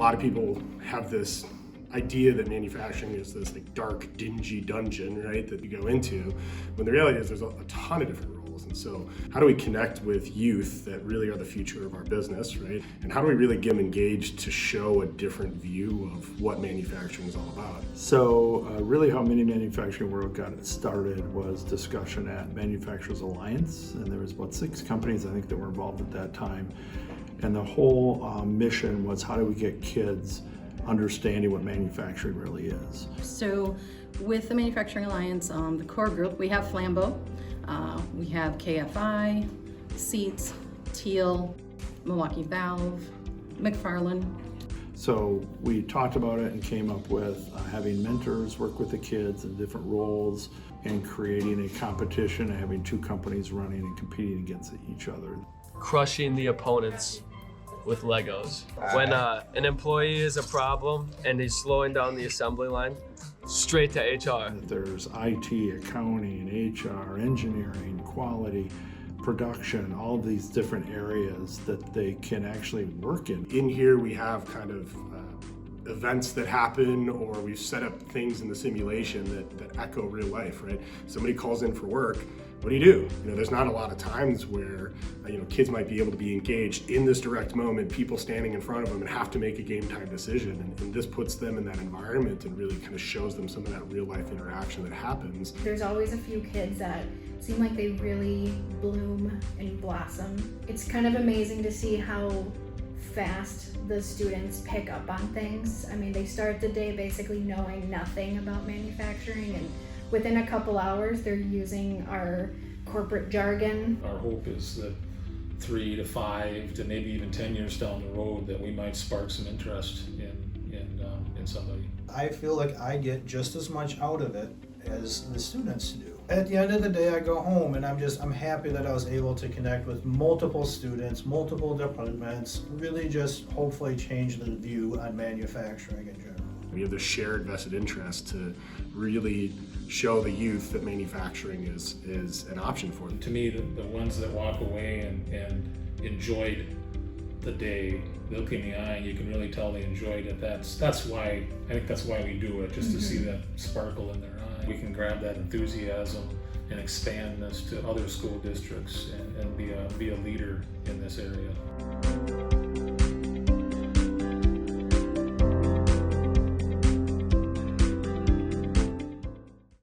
lot of people have this idea that manufacturing is this like dark, dingy dungeon, right, that you go into, when the reality is there's a ton of different roles. And so how do we connect with youth that really are the future of our business, right? And how do we really get them engaged to show a different view of what manufacturing is all about? So really how Mini Manufacturing World got it started was discussion at Manufacturers Alliance, and there was about 6 companies I think that were involved at that time. And the whole mission was, how do we get kids understanding what manufacturing really is? So with the Manufacturing Alliance, the core group, we have Flambeau, we have KFI, Seats, Teal, Milwaukee Valve, McFarland. So we talked about it and came up with having mentors work with the kids in different roles and creating a competition and having 2 companies running and competing against each other. Crushing the opponents with Legos. When an employee is a problem and he's slowing down the assembly line, straight to HR. There's IT, accounting, HR, engineering, quality, production, all of these different areas that they can actually work in. In here we have kind of events that happen, or we've set up things in the simulation that echo real life, right? Somebody calls in for work, what do? You know, there's not a lot of times where kids might be able to be engaged in this direct moment, people standing in front of them and have to make a game time decision. And this puts them in that environment and really kind of shows them some of that real life interaction that happens. There's always a few kids that seem like they really bloom and blossom. It's kind of amazing to see how fast the students pick up on things. I mean, they start the day basically knowing nothing about manufacturing, and within a couple hours they're using our corporate jargon. Our hope is that 3 to 5 to maybe even 10 years down the road that we might spark some interest in somebody. I feel like I get just as much out of it as the students do. At the end of the day, I go home and I'm happy that I was able to connect with multiple students, multiple departments, really just hopefully change the view on manufacturing in general. We have this shared vested interest to really show the youth that manufacturing is an option for them. To me, the ones that walk away and enjoyed the day, the look in the eye, you can really tell they enjoyed it. That's why, I think that's why we do it, just to see that sparkle in their eye. We can grab that enthusiasm and expand this to other school districts and be a leader in this area.